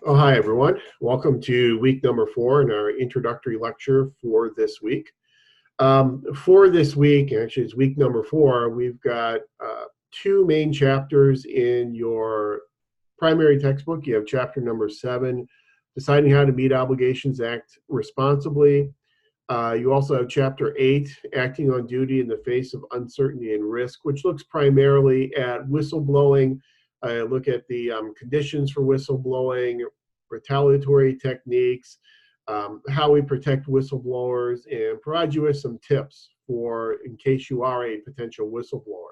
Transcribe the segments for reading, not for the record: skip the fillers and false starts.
Oh, hi, everyone. Welcome to week number 4 in our introductory lecture for this week. For this week, actually, it's week number 4, we've got two main chapters in your primary textbook. You have chapter number 7, Deciding How to Meet Obligations, Act Responsibly. You also have chapter 8, Acting on Duty in the Face of Uncertainty and Risk, which looks primarily at whistleblowing. Look at the conditions for whistleblowing, retaliatory techniques, how we protect whistleblowers, and provide you with some tips for in case you are a potential whistleblower.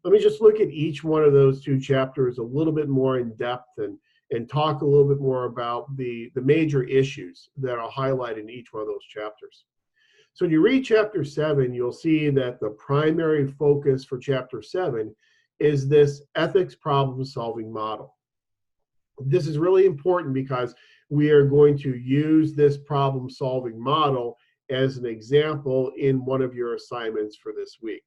Let me just look at each one of those two chapters a little bit more in depth and talk a little bit more about the major issues that I'll highlight in each one of those chapters. So when you read chapter 7, you'll see that the primary focus for chapter 7 is this ethics problem-solving model. This is really important because we are going to use this problem-solving model as an example in one of your assignments for this week.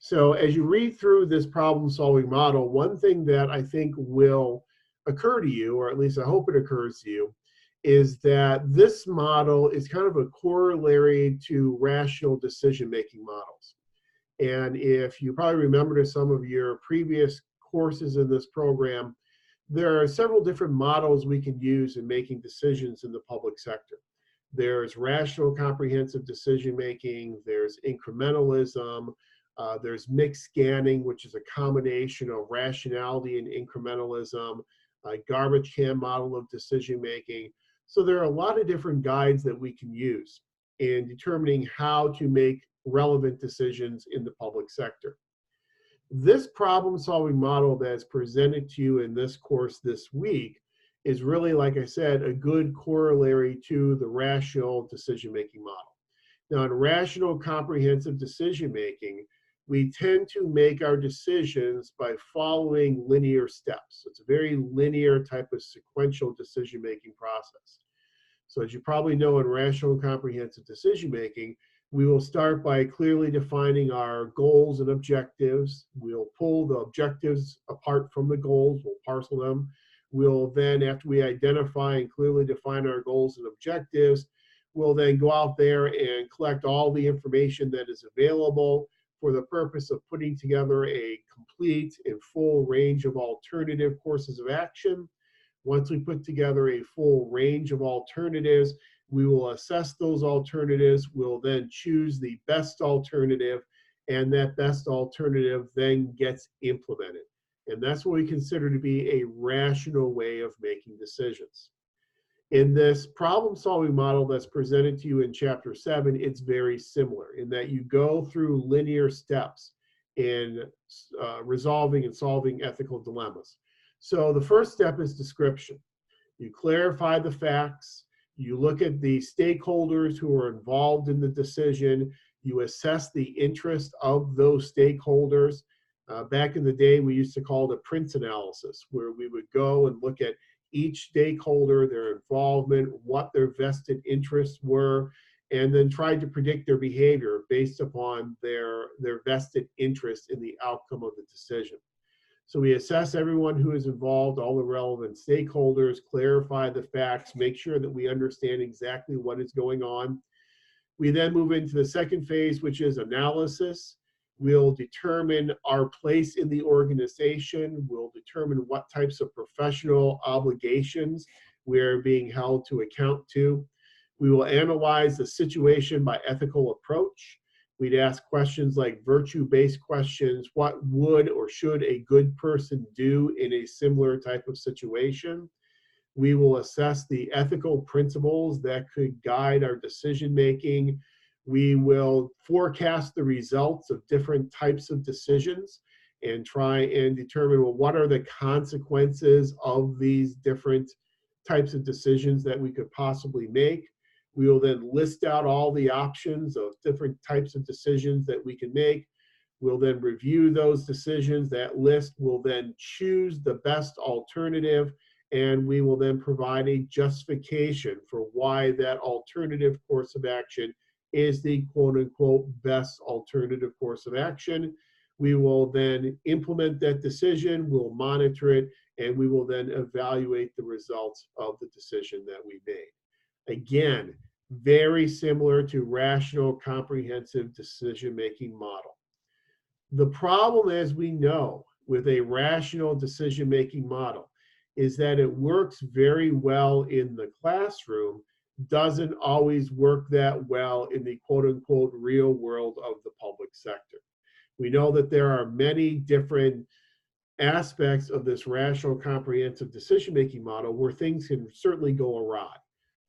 So as you read through this problem-solving model, one thing that I think will occur to you, or at least I hope it occurs to you, is that this model is kind of a corollary to rational decision-making models. And if you probably remember to some of your previous courses in this program, there are several different models we can use in making decisions in the public sector. There's rational comprehensive decision-making, there's incrementalism, there's mixed scanning, which is a combination of rationality and incrementalism, a garbage can model of decision-making. So there are a lot of different guides that we can use in determining how to make relevant decisions in the public sector. This problem-solving model that's presented to you in this course this week is really, like I said, a good corollary to the rational decision-making model. Now, in rational comprehensive decision-making, we tend to make our decisions by following linear steps. It's a very linear type of sequential decision-making process. So as you probably know, in rational comprehensive decision-making, we will start by clearly defining our goals and objectives. We'll pull the objectives apart from the goals. We'll parcel them. We'll then, after we identify and clearly define our goals and objectives, we'll then go out there and collect all the information that is available for the purpose of putting together a complete and full range of alternative courses of action. Once we put together a full range of alternatives, we will assess those alternatives. We'll then choose the best alternative, and that best alternative then gets implemented. And that's what we consider to be a rational way of making decisions. In this problem-solving model that's presented to you in chapter 7, it's very similar in that you go through linear steps in resolving and solving ethical dilemmas. So the first step is description. You clarify the facts. You look at the stakeholders who are involved in the decision. You assess the interest of those stakeholders. Back in the day, we used to call it a Prince analysis, where we would go and look at each stakeholder, their involvement, what their vested interests were, and then try to predict their behavior based upon their vested interest in the outcome of the decision. So we assess everyone who is involved, all the relevant stakeholders, clarify the facts, make sure that we understand exactly what is going on. We then move into the second phase, which is analysis. We'll determine our place in the organization. We'll determine what types of professional obligations we're being held to account to. We will analyze the situation by ethical approach. We'd ask questions like virtue-based questions. What would or should a good person do in a similar type of situation? We will assess the ethical principles that could guide our decision-making. We will forecast the results of different types of decisions and try and determine, well, what are the consequences of these different types of decisions that we could possibly make. We will then list out all the options of different types of decisions that we can make. We'll then review those decisions. That list will then choose the best alternative, and we will then provide a justification for why that alternative course of action is the quote-unquote best alternative course of action. We will then implement that decision, we'll monitor it, and we will then evaluate the results of the decision that we made. Again, very similar to rational comprehensive decision-making model. The problem, as we know, with a rational decision-making model is that it works very well in the classroom, doesn't always work that well in the quote-unquote real world of the public sector. We know that there are many different aspects of this rational comprehensive decision-making model where things can certainly go awry.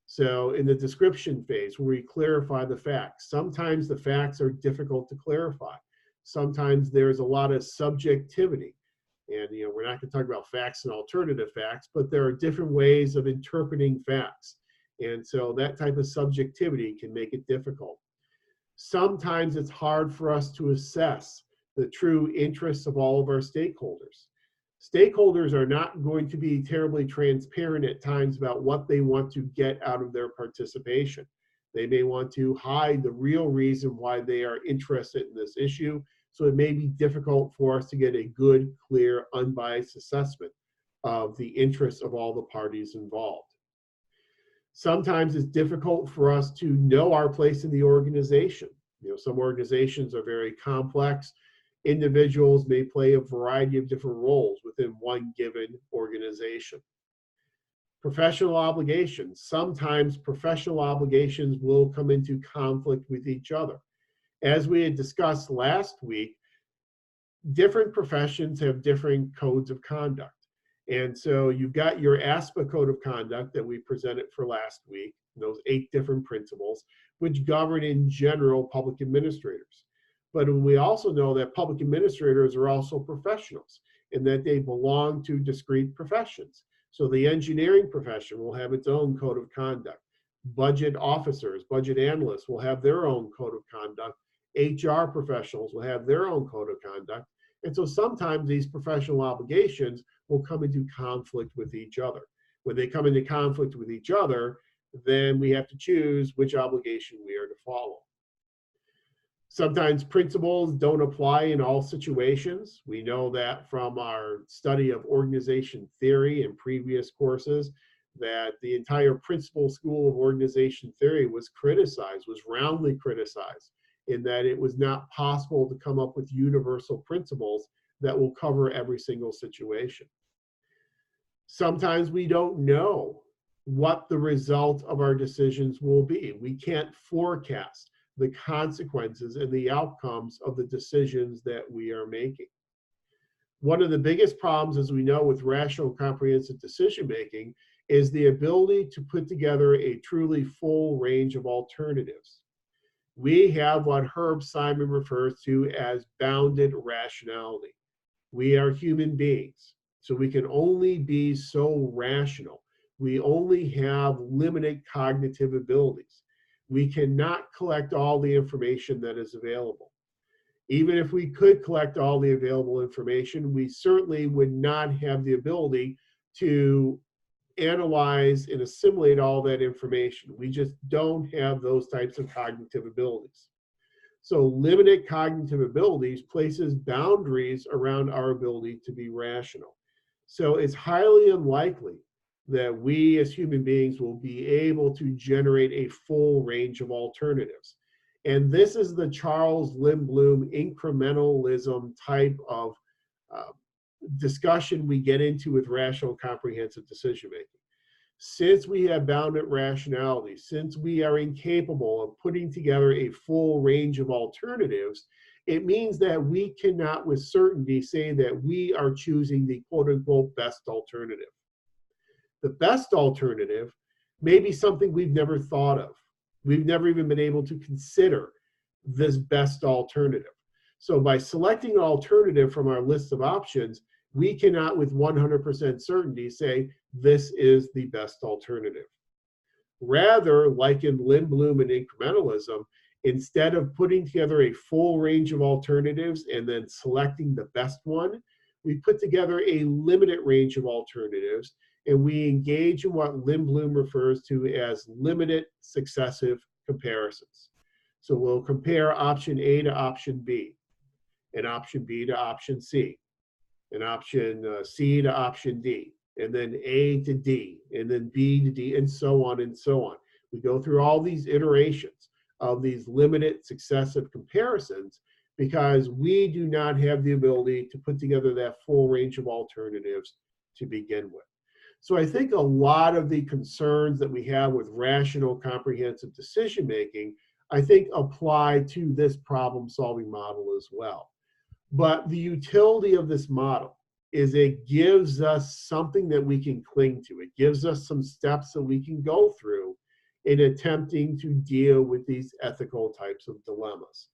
So in the description phase, where we clarify the facts, sometimes the facts are difficult to clarify. Sometimes there's a lot of subjectivity. And we're not going to talk about facts and alternative facts, but there are different ways of interpreting facts. And so that type of subjectivity can make it difficult. Sometimes it's hard for us to assess the true interests of all of our stakeholders. Stakeholders are not going to be terribly transparent at times about what they want to get out of their participation. They may want to hide the real reason why they are interested in this issue, so it may be difficult for us to get a good, clear, unbiased assessment of the interests of all the parties involved. Sometimes it's difficult for us to know our place in the organization. Some organizations are very complex. Individuals may play a variety of different roles within one given organization. Professional obligations. Sometimes professional obligations will come into conflict with each other. As we had discussed last week, different professions have different codes of conduct. And so you've got your ASPA code of conduct that we presented for last week, those 8 different principles, which govern in general public administrators. But we also know that public administrators are also professionals and that they belong to discrete professions. So the engineering profession will have its own code of conduct. Budget officers, budget analysts will have their own code of conduct. HR professionals will have their own code of conduct. And so sometimes these professional obligations will come into conflict with each other. When they come into conflict with each other, then we have to choose which obligation we are to follow. Sometimes principles don't apply in all situations. We know that from our study of organization theory in previous courses, that the entire principal school of organization theory was criticized, was roundly criticized, in that it was not possible to come up with universal principles that will cover every single situation. Sometimes we don't know what the result of our decisions will be. We can't forecast the consequences and the outcomes of the decisions that we are making. One of the biggest problems, as we know, with rational comprehensive decision making is the ability to put together a truly full range of alternatives. We have what Herb Simon refers to as bounded rationality. We are human beings, so we can only be so rational. We only have limited cognitive abilities. We cannot collect all the information that is available. Even if we could collect all the available information, we certainly would not have the ability to analyze and assimilate all that information. We just don't have those types of cognitive abilities. So limited cognitive abilities places boundaries around our ability to be rational. So it's highly unlikely that we as human beings will be able to generate a full range of alternatives. And this is the Charles Lindblom incrementalism type of discussion we get into with rational comprehensive decision making. Since we have bounded rationality, since we are incapable of putting together a full range of alternatives, it means that we cannot with certainty say that we are choosing the quote-unquote best alternative. The best alternative may be something we've never thought of. We've never even been able to consider this best alternative. So by selecting an alternative from our list of options, we cannot with 100% certainty say this is the best alternative. Rather, like in Lindblom and incrementalism, instead of putting together a full range of alternatives and then selecting the best one, we put together a limited range of alternatives and we engage in what Lindblom refers to as limited successive comparisons. So we'll compare option A to option B, and option B to option C, and option C to option D, and then A to D, and then B to D, and so on and so on. We go through all these iterations of these limited successive comparisons because we do not have the ability to put together that full range of alternatives to begin with. So I think a lot of the concerns that we have with rational, comprehensive decision making, I think apply to this problem-solving model as well. But the utility of this model is it gives us something that we can cling to. It gives us some steps that we can go through in attempting to deal with these ethical types of dilemmas.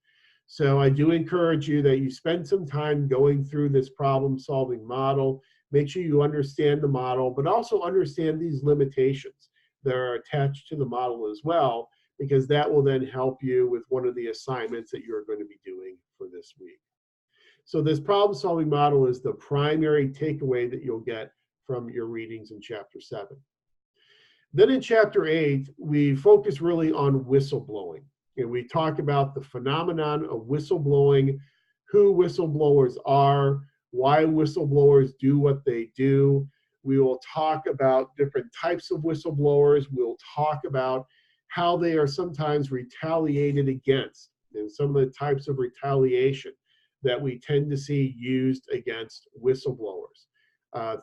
So I do encourage you that you spend some time going through this problem-solving model. Make sure you understand the model, but also understand these limitations that are attached to the model as well, because that will then help you with one of the assignments that you're going to be doing for this week. So this problem-solving model is the primary takeaway that you'll get from your readings in Chapter 7. Then in Chapter 8, we focus really on whistleblowing. And we talk about the phenomenon of whistleblowing, who whistleblowers are, why whistleblowers do what they do. We will talk about different types of whistleblowers. We'll talk about how they are sometimes retaliated against and some of the types of retaliation that we tend to see used against whistleblowers.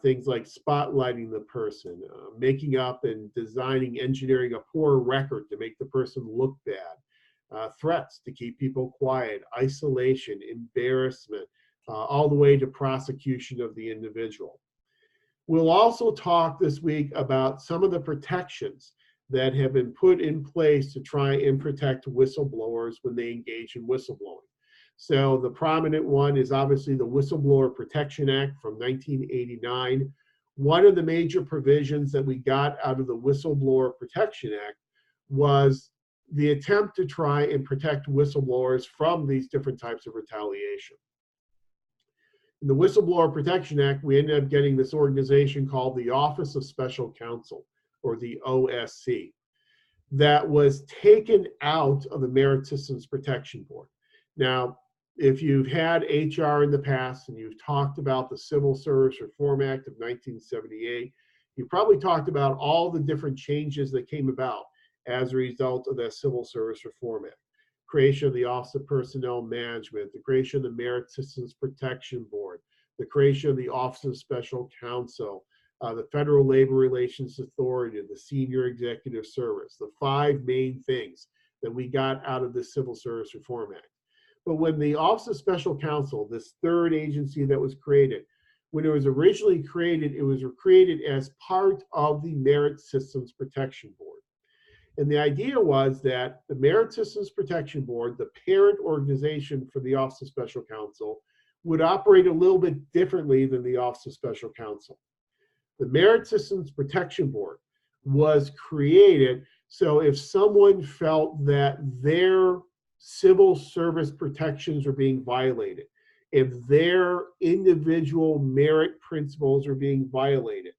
Things like spotlighting the person, making up and designing, engineering a poor record to make the person look bad, threats to keep people quiet, isolation, embarrassment, all the way to prosecution of the individual. We'll also talk this week about some of the protections that have been put in place to try and protect whistleblowers when they engage in whistleblowing. So the prominent one is obviously the Whistleblower Protection Act from 1989. One of the major provisions that we got out of the Whistleblower Protection Act was the attempt to try and protect whistleblowers from these different types of retaliation. In the Whistleblower Protection Act, we ended up getting this organization called the Office of Special Counsel, or the OSC, that was taken out of the Merit Systems Protection Board. Now, if you've had HR in the past and you've talked about the Civil Service Reform Act of 1978, you probably talked about all the different changes that came about as a result of that Civil Service Reform Act. Creation of the Office of Personnel Management, the creation of the Merit Systems Protection Board, the creation of the Office of Special Counsel, the Federal Labor Relations Authority, the Senior Executive Service, the 5 main things that we got out of the Civil Service Reform Act. But when the Office of Special Counsel, this third agency that was created, when it was originally created, it was created as part of the Merit Systems Protection Board. And the idea was that the Merit Systems Protection Board, the parent organization for the Office of Special Counsel, would operate a little bit differently than the Office of Special Counsel. The Merit Systems Protection Board was created so if someone felt that their civil service protections are being violated, if their individual merit principles are being violated,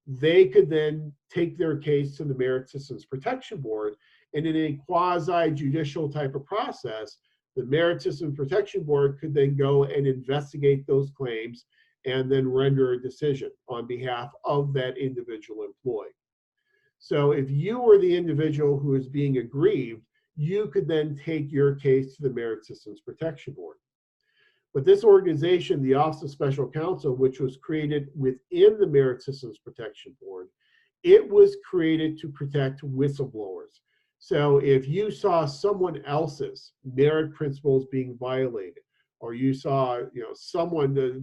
they could then take their case to the Merit Systems Protection Board, and in a quasi-judicial type of process, the Merit Systems Protection Board could then go and investigate those claims and then render a decision on behalf of that individual employee. So if you were the individual who is being aggrieved, you could then take your case to the Merit Systems Protection Board. But this organization, the Office of Special Counsel, which was created within the Merit Systems Protection Board, it was created to protect whistleblowers. So if you saw someone else's merit principles being violated, or you saw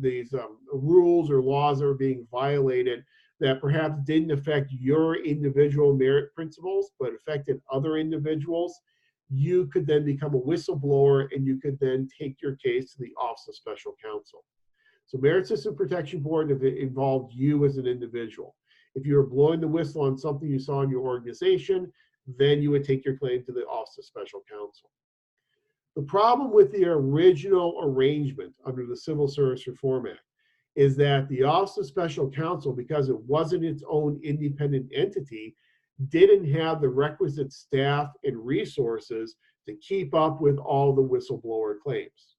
these rules or laws that are being violated that perhaps didn't affect your individual merit principles, but affected other individuals, you could then become a whistleblower and you could then take your case to the Office of Special Counsel. So Merit System Protection Board, if it involved you as an individual. If you were blowing the whistle on something you saw in your organization, then you would take your claim to the Office of Special Counsel. The problem with the original arrangement under the Civil Service Reform Act is that the Office of Special Counsel, because it wasn't its own independent entity, didn't have the requisite staff and resources to keep up with all the whistleblower claims.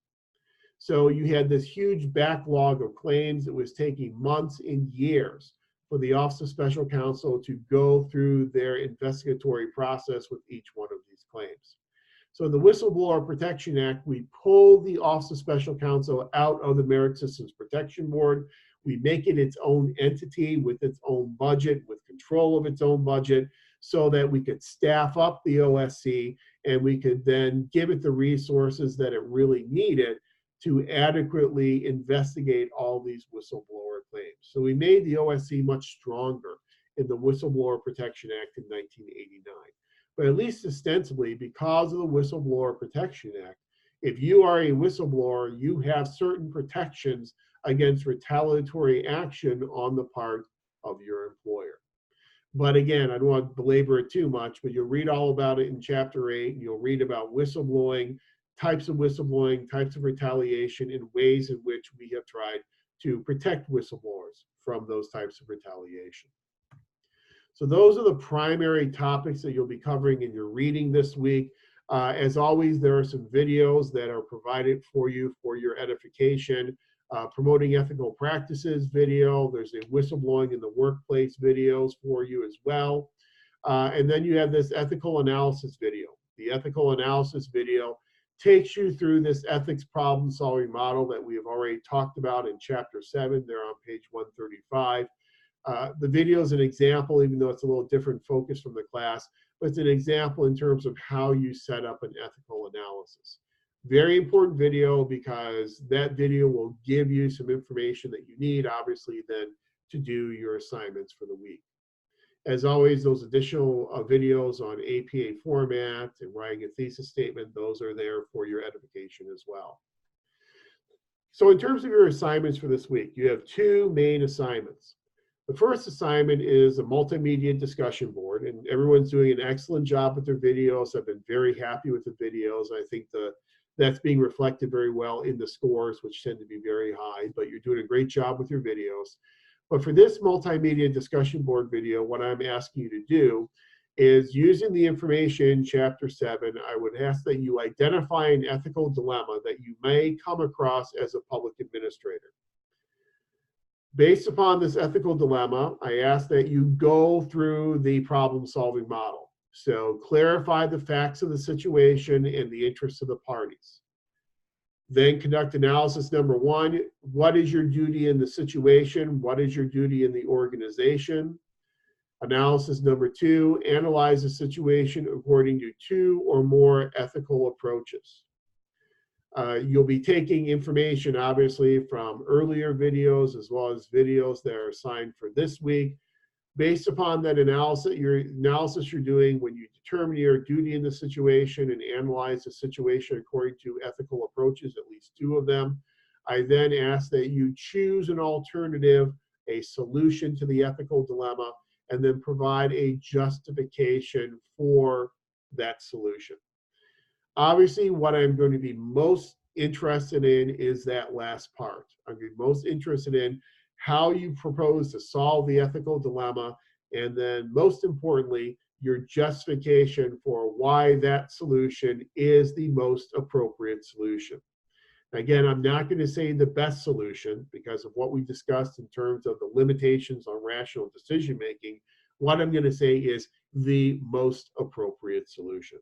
So you had this huge backlog of claims that was taking months and years for the Office of Special Counsel to go through their investigatory process with each one of these claims. So in the Whistleblower Protection Act, we pull the Office of Special Counsel out of the Merit Systems Protection Board. We make it its own entity with its own budget, with control of its own budget, so that we could staff up the OSC and we could then give it the resources that it really needed to adequately investigate all these whistleblower claims. So we made the OSC much stronger in the Whistleblower Protection Act in 1989. But at least ostensibly, because of the Whistleblower Protection Act, if you are a whistleblower, you have certain protections against retaliatory action on the part of your employer. But again, I don't want to belabor it too much, but you'll read all about it in Chapter 8, and you'll read about whistleblowing, types of retaliation, and ways in which we have tried to protect whistleblowers from those types of retaliation. So those are the primary topics that you'll be covering in your reading this week. As always, there are some videos that are provided for you for your edification. Promoting ethical practices video. There's a whistleblowing in the workplace videos for you as well. And then you have this ethical analysis video. The ethical analysis video takes you through this ethics problem solving model that we have already talked about in Chapter 7. They're on page 135. The video is an example, even though it's a little different focus from the class, but it's an example in terms of how you set up an ethical analysis. Very important video, because that video will give you some information that you need, obviously, then to do your assignments for the week. As always, those additional videos on APA format and writing a thesis statement, those are there for your edification as well. So in terms of your assignments for this week, you have two main assignments. The first assignment is a multimedia discussion board, and everyone's doing an excellent job with their videos. I've been very happy with the videos. I think that's being reflected very well in the scores, which tend to be very high, but you're doing a great job with your videos. But for this multimedia discussion board video, what I'm asking you to do is, using the information in Chapter 7, I would ask that you identify an ethical dilemma that you may come across as a public administrator. Based upon this ethical dilemma, I ask that you go through the problem-solving model. So clarify the facts of the situation and the interests of the parties. Then conduct analysis number 1. What is your duty in the situation? What is your duty in the organization? Analysis number 2, analyze the situation according to 2 or more ethical approaches. You'll be taking information, obviously, from earlier videos as well as videos that are assigned for this week. Based upon that analysis you're doing, when you determine your duty in the situation and analyze the situation according to ethical approaches, at least 2 of them, I then ask that you choose an alternative, a solution to the ethical dilemma, and then provide a justification for that solution. Obviously, what I'm going to be most interested in is that last part. I'm going to be most interested in how you propose to solve the ethical dilemma, and then most importantly, your justification for why that solution is the most appropriate solution. Again, I'm not going to say the best solution because of what we discussed in terms of the limitations on rational decision making. What I'm going to say is the most appropriate solution.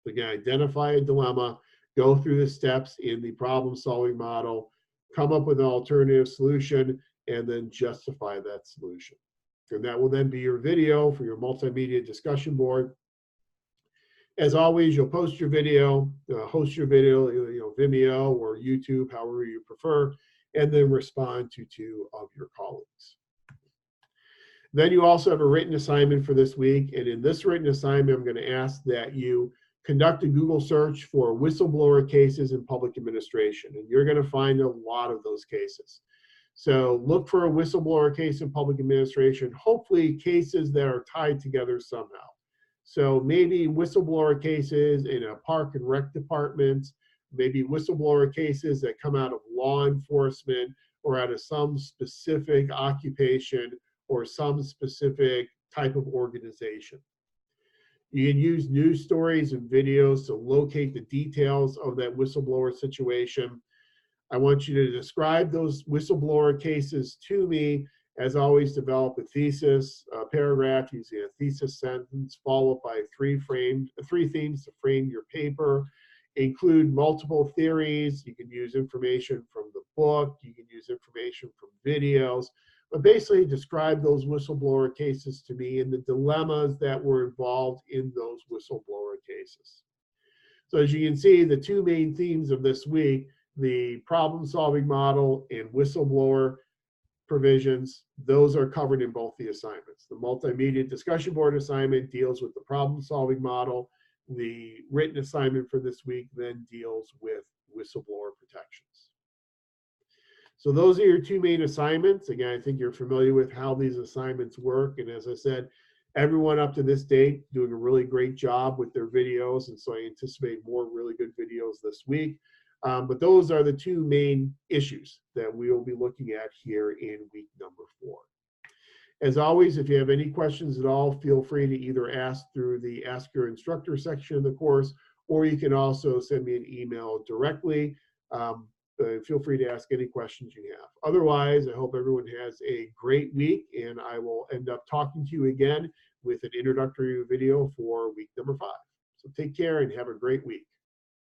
Again, identify a dilemma, go through the steps in the problem-solving model, come up with an alternative solution, and then justify that solution. And that will then be your video for your multimedia discussion board. As always, you'll post your video, host your video, Vimeo or YouTube, however you prefer, and then respond to 2 of your colleagues. Then you also have a written assignment for this week, and in this written assignment, I'm going to ask that you conduct a Google search for whistleblower cases in public administration, and you're going to find a lot of those cases. So look for a whistleblower case in public administration, hopefully cases that are tied together somehow. So maybe whistleblower cases in a park and rec department, maybe whistleblower cases that come out of law enforcement or out of some specific occupation or some specific type of organization. You can use news stories and videos to locate the details of that whistleblower situation. I want you to describe those whistleblower cases to me. As always, develop a thesis, a paragraph using a thesis sentence, followed by three themes to frame your paper. Include multiple theories. You can use information from the book. You can use information from videos. But basically, describe those whistleblower cases to me and the dilemmas that were involved in those whistleblower cases. So as you can see, the two main themes of this week, the problem-solving model and whistleblower provisions, those are covered in both the assignments. The multimedia discussion board assignment deals with the problem-solving model. The written assignment for this week then deals with whistleblower protections. So those are your two main assignments. Again, I think you're familiar with how these assignments work. And as I said, everyone up to this date doing a really great job with their videos. And so I anticipate more really good videos this week. But those are the two main issues that we will be looking at here in week number 4. As always, if you have any questions at all, feel free to either ask through the Ask Your Instructor section of the course, or you can also send me an email directly. Feel free to ask any questions you have. Otherwise, I hope everyone has a great week, and I will end up talking to you again with an introductory video for week number 5. So take care and have a great week.